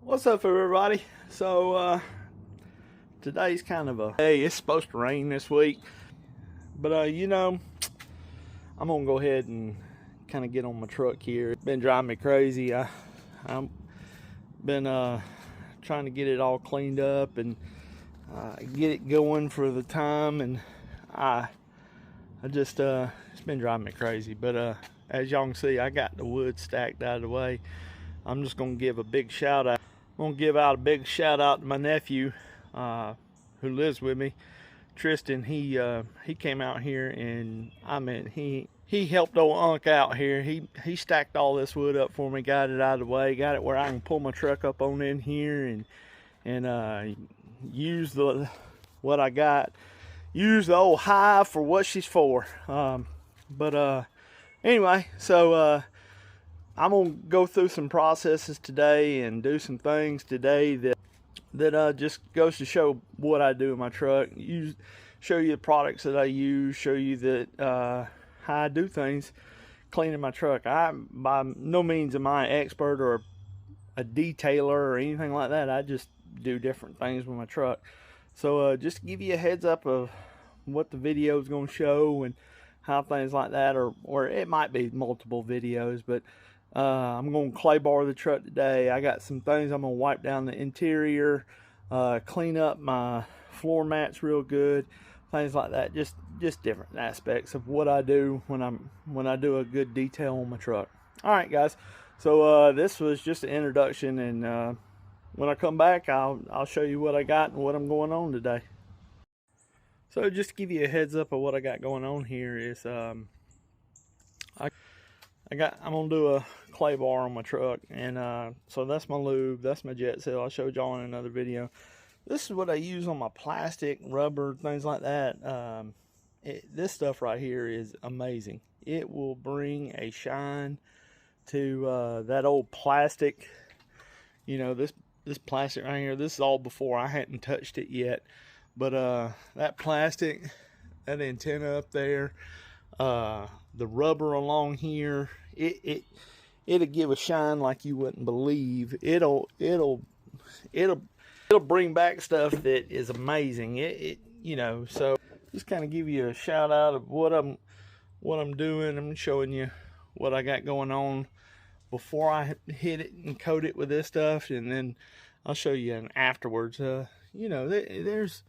What's up, everybody? So today's kind of a hey, it's supposed to rain this week, but I'm gonna go ahead and kind of get on my truck here. It's been driving me crazy. I'm been trying to get it all cleaned up and get it going for the time, and I just it's been driving me crazy. But as y'all can see, I got the wood stacked out of the way. I'm just gonna give a big shout out. I'm gonna give out a big shout out to my nephew who lives with me, Tristan. He came out here, and I mean he helped old Unc out here. He stacked all this wood up for me, got it out of the way, got it where I can pull my truck up on in here and use what I got. Use the old hive for what she's for. Anyway, so I'm gonna go through some processes today and do some things today that just goes to show what I do in my truck. Show you the products that I use. Show you that how I do things cleaning my truck. I by no means am I an expert or a detailer or anything like that. I just do different things with my truck. So just to give you a heads up of what the video is going to show and how things like that, or it might be multiple videos, but I'm going to clay bar the truck today. I got some things I'm going to wipe down the interior, clean up my floor mats real good, things like that. Just different aspects of what I do when I do a good detail on my truck. All right, guys. So this was just an introduction, and when I come back, I'll show you what I got and what I'm going on today. So just to give you a heads up of what I got going on here is I'm gonna do a clay bar on my truck, and so that's my lube, that's my jet seal. I showed y'all in another video. This is what I use on my plastic, rubber, things like that. This stuff right here is amazing. It will bring a shine to that old plastic. You know, this plastic right here, this is all before I hadn't touched it yet, but that plastic, that antenna up there, the rubber along here, it'll give a shine like you wouldn't believe. It'll bring back stuff that is amazing. So just kind of give you a shout out of what I'm doing. I'm showing you what I got going on before I hit it and coat it with this stuff, and then I'll show you an afterwards. There's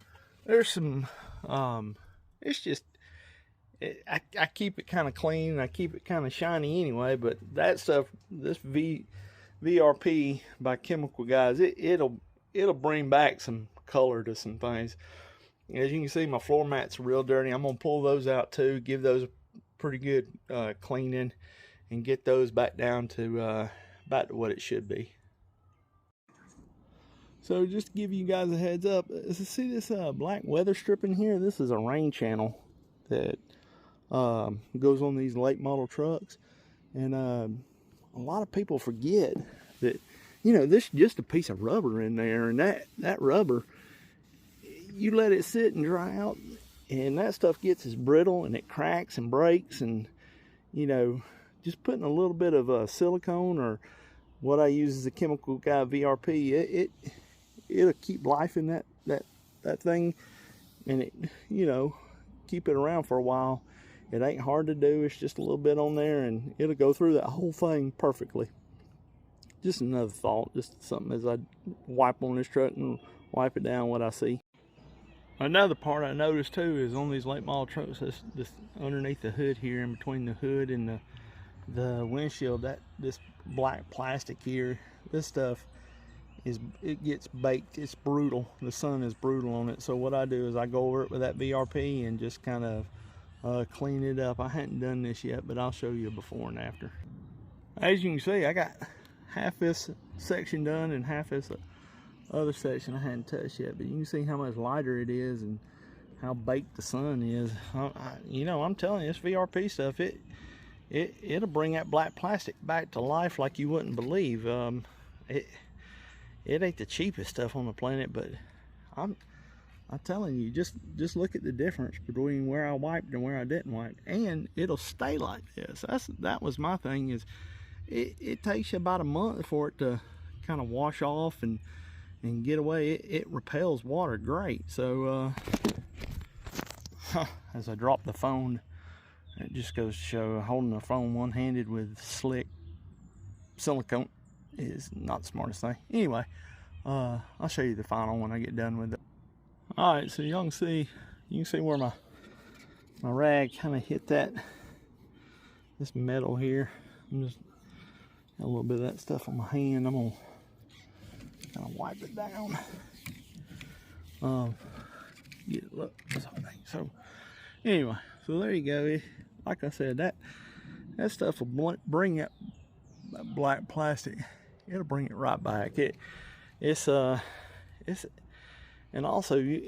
some it's just I keep it kind of clean, I keep it kind of shiny anyway, but that stuff, this VRP by Chemical Guys, it'll bring back some color to some things. As you can see, my floor mats are real dirty. I'm gonna pull those out too, give those a pretty good cleaning, and get those back down to what it should be. So just to give you guys a heads up, see this black weather strip in here? This is a rain channel that goes on these late model trucks, and a lot of people forget that, this is just a piece of rubber in there, and that rubber, you let it sit and dry out, and that stuff gets as brittle, and it cracks and breaks, and just putting a little bit of silicone, or what I use is a Chemical Guy VRP, it'll keep life in that thing, and it keep it around for a while. It ain't hard to do. It's just a little bit on there, and it'll go through that whole thing perfectly. Just another thought, just something as I wipe on this truck and wipe it down, what I see. Another part I noticed too is on these late model trucks, this underneath the hood here, in between the hood and the windshield, this black plastic here, this stuff it gets baked. It's brutal. The sun is brutal on it. So what I do is I go over it with that VRP and just kind of clean it up. I hadn't done this yet, but I'll show you before and after. As you can see, I got half this section done and half this other section I hadn't touched yet, but you can see how much lighter it is and how baked the sun is. I'm telling you, this VRP stuff, it'll bring that black plastic back to life like you wouldn't believe. It ain't the cheapest stuff on the planet, but I'm telling you, just look at the difference between where I wiped and where I didn't wipe, and it'll stay like this. That was my thing, is it takes you about a month for it to kind of wash off and get away. It repels water great. So as I drop the phone, it just goes to show holding the phone one-handed with slick silicone is not the smartest thing. Anyway, I'll show you the final when I get done with it. All right, so you can see where my rag kind of hit this metal here. I'm just got a little bit of that stuff on my hand. I'm gonna kind of wipe it down. Get it, look, so anyway, so there you go. Like I said, that stuff will bring that black plastic. It'll bring it right back. It's and also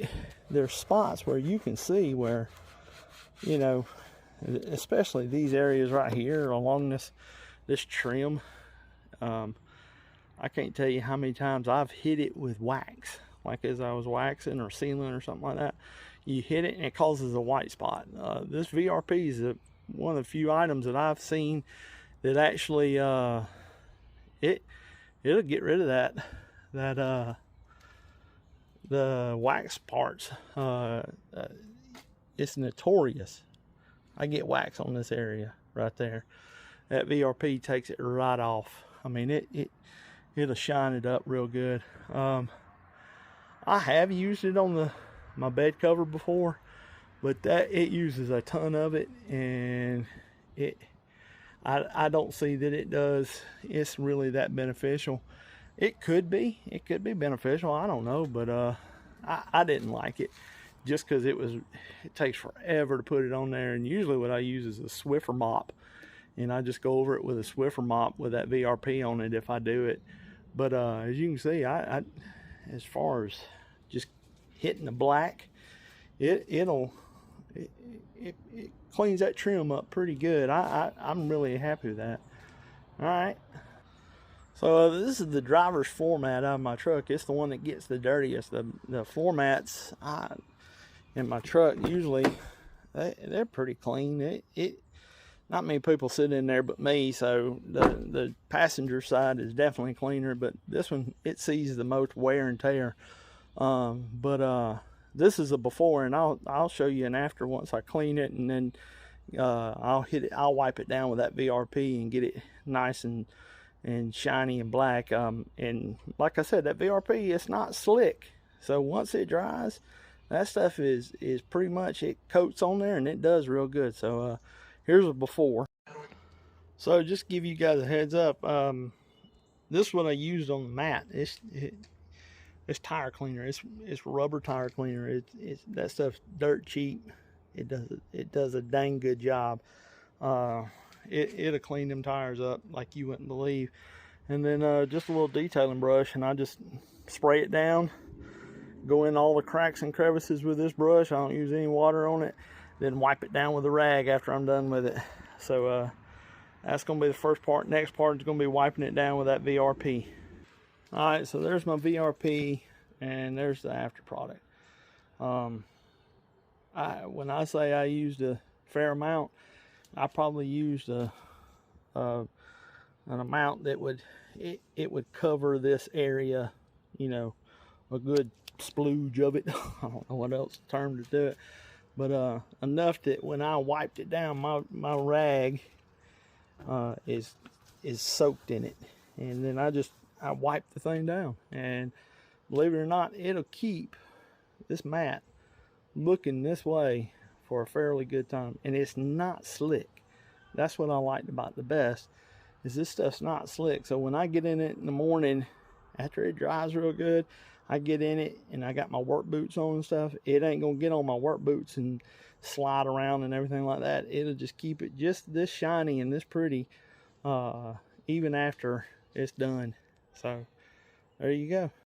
there's spots where you can see where, you know, especially these areas right here along this trim. I can't tell you how many times I've hit it with wax, like as I was waxing or sealing or something like that. You hit it and it causes a white spot. This VRP is one of the few items that I've seen that actually it'll get rid of that the wax parts. It's notorious. I get wax on this area right there. That VRP takes it right off. I mean, it'll shine it up real good. I have used it on my bed cover before, but it uses a ton of it, and I don't see that it's really that beneficial. It could be beneficial, I don't know, but I didn't like it just because it takes forever to put it on there. And usually what I use is a Swiffer mop, and I just go over it with a Swiffer mop with that VRP on it if I do it. But as you can see, I as far as just hitting the black, it cleans that trim up pretty good. I'm really happy with that. All right. So this is the driver's floor mat out of my truck. It's the one that gets the dirtiest. The floor mats in my truck usually they're pretty clean. Not many people sit in there but me, so the passenger side is definitely cleaner, but this one, it sees the most wear and tear. This is a before, and I'll show you an after once I clean it, and then I'll wipe it down with that VRP and get it nice and shiny and black. And like I said, that VRP, it's not slick, so once it dries, that stuff is pretty much, it coats on there and it does real good. So here's a before. So just give you guys a heads up, this is what I used on the mat. It's tire cleaner. It's rubber tire cleaner. That stuff's dirt cheap. It does a dang good job. It'll clean them tires up like you wouldn't believe. And then just a little detailing brush, and I just spray it down, go in all the cracks and crevices with this brush. I don't use any water on it, then wipe it down with a rag after I'm done with it. So that's gonna be the first part. Next part is gonna be wiping it down with that VRP. All right, so there's my VRP, and there's the after product. When I say I used a fair amount, I probably used an amount that would cover this area, you know, a good splooge of it. I don't know what else term to do it, but enough that when I wiped it down, my rag is soaked in it, and then I wipe the thing down, and believe it or not, it'll keep this mat looking this way for a fairly good time, and it's not slick. That's what I liked about the best, is this stuff's not slick. So when I get in it in the morning after it dries real good, I get in it and I got my work boots on and stuff, it ain't gonna get on my work boots and slide around and everything like that. It'll just keep it just this shiny and this pretty even after it's done. So there you go.